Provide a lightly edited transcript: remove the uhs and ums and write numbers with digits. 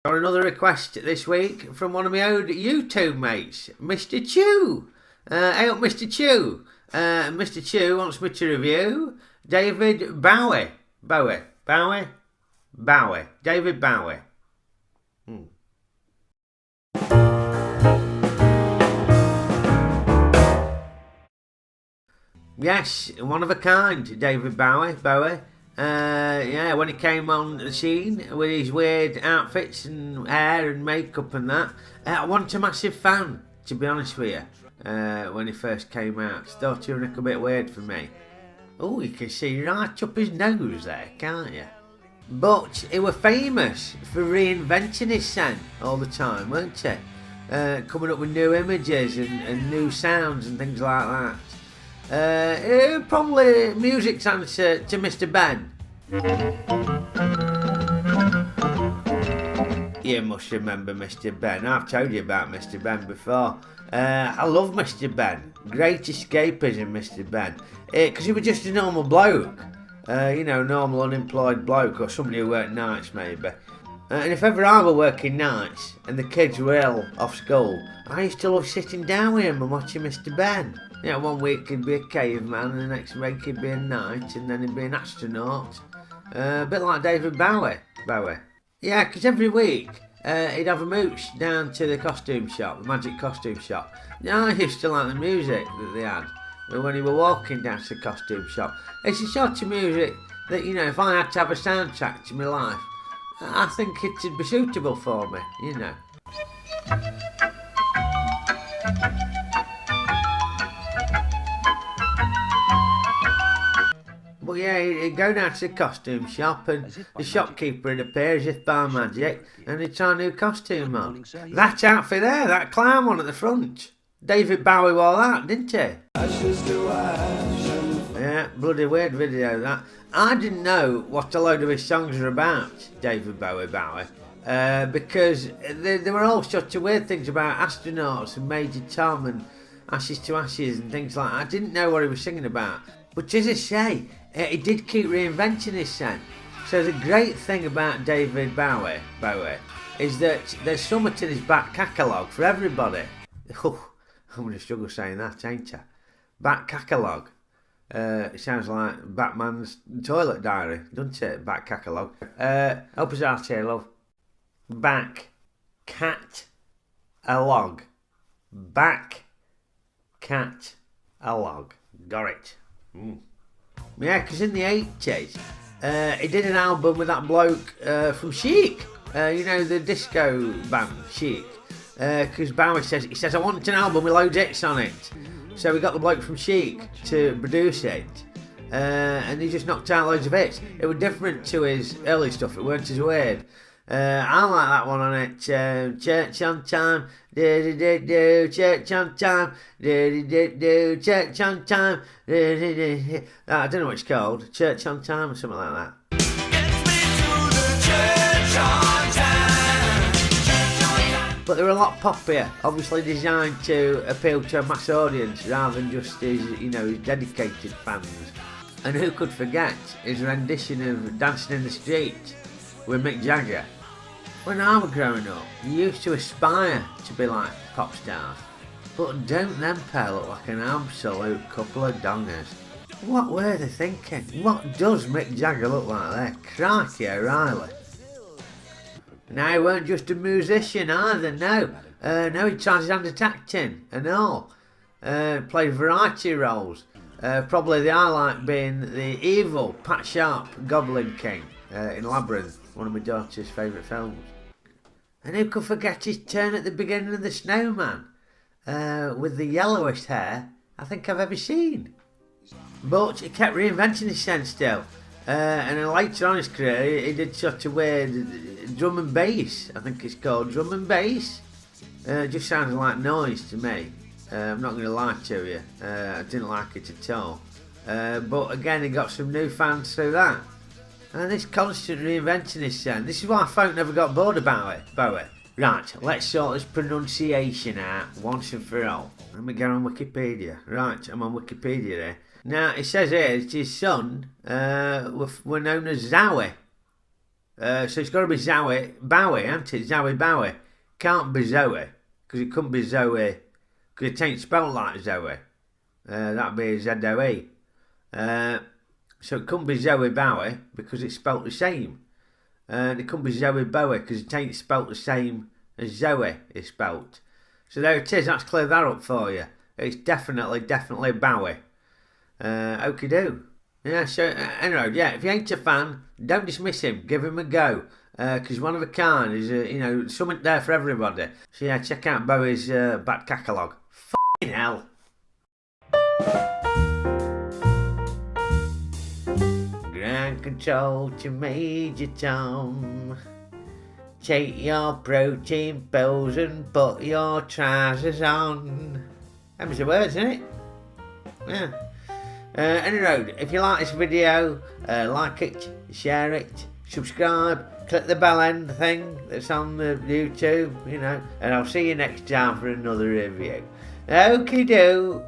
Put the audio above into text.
Got another request this week from one of my old YouTube mates, Mr Chew. Hey up, Mr Chew. Mr Chew wants me to review David Bowie. David Bowie. Yes, one of a kind, David Bowie. Yeah, when he came on the scene with his weird outfits and hair and makeup and that, I wasn't a massive fan, to be honest with you, when he first came out. Thought he was a little bit weird for me. Oh, you can see right up his nose there, can't you? But he was famous for reinventing his sound all the time, weren't he? Coming up with new images and new sounds and things like that. Probably music's answer to Mr Benn. You must remember Mr Benn. I've told you about Mr Benn before. I love Mr Benn. Great escapism, Mr Benn. Because he was just a normal bloke. Normal unemployed bloke, or somebody who worked nights maybe. And if ever I were working nights and the kids were ill off school, I used to love sitting down with him and watching Mr Benn. One week he'd be a caveman, and the next week he'd be a knight, and then he'd be an astronaut. A bit like David Bowie. Yeah, because every week he'd have a mooch down to the costume shop, the magic costume shop. I used to like the music that they had when he were walking down to the costume shop. It's the sort of music that, if I had to have a soundtrack to my life, I think it'd be suitable for me, But yeah, he'd go down to the costume shop and the shopkeeper would appear as if by magic and he'd try a new costume on. That outfit there, that clown one at the front. David Bowie wore that, didn't he? Yeah, bloody weird video that. I didn't know what a load of his songs were about, David Bowie, because there were all sorts of weird things about astronauts and Major Tom and Ashes to Ashes and things like that. I didn't know what he was singing about. But as I say, he did keep reinventing his sound. So the great thing about David Bowie is that there's something in his back catalogue for everybody. Oh, I'm going to struggle saying that, ain't I? Back catalogue. It sounds like Batman's toilet diary, doesn't it? Back catalogue. Help us out here, love. Back catalogue. Back catalogue. Got it. Yeah, because in the 80s, he did an album with that bloke from Chic. The disco band Chic. Because Bowie says, I want an album with loads of hits on it. So we got the bloke from Chic to produce it. And he just knocked out loads of hits. It was different to his early stuff, it weren't as weird. I like that one on it. Church on time, do church on time, do church on time. I don't know what it's called. Church on time or something like that. Get me to the church on time. But they were a lot poppier, obviously designed to appeal to a mass audience rather than just his dedicated fans. And who could forget his rendition of Dancing in the Street with Mick Jagger? When I was growing up, you used to aspire to be like pop stars. But don't them pair look like an absolute couple of dongers? What were they thinking? What does Mick Jagger look like there? Crikey O'Reilly. Now he weren't just a musician either, no. No, he tried his hand at acting and all. Played variety roles. Probably the highlight being the evil Pat Sharp Goblin King in Labyrinth, one of my daughter's favourite films. And who could forget his turn at the beginning of The Snowman, with the yellowish hair I think I've ever seen. But he kept reinventing his sound still. And then later on in his career, he did such a weird drum and bass, I think it's called, drum and bass. Just sounded like noise to me. I'm not going to lie to you, I didn't like it at all. But again, he got some new fans through that. And this constant reinventing his sound, this is why folk never got bored about it, Bowie. Right, let's sort this pronunciation out once and for all. Let me get on Wikipedia. Right, I'm on Wikipedia here. Now, it says here that his son were known as Zowie. So it's got to be Zoe Bowie, hasn't it? Zoe Bowie. Can't be Zoe, because it couldn't be Zoe, because it ain't spelled like Zoe. That'd be Z-O-E. So it couldn't be Zoe Bowie, because it's spelt the same. And it couldn't be Zoe Bowie, because it ain't spelt the same as Zoe is spelt. So there it is, that's cleared that up for you. It's definitely Bowie. Okie do. Yeah, so anyway, yeah, if you ain't a fan, don't dismiss him, give him a go. Because one of a kind is, something there for everybody. So yeah, check out Bowie's back catalogue. F***ing hell. Ground control to Major Tom. Take your protein pills and put your trousers on. That was the words, isn't it? Yeah. Anyway, if you like this video, like it, share it, subscribe, click the bell end thing that's on the YouTube, and I'll see you next time for another review. Okie doke.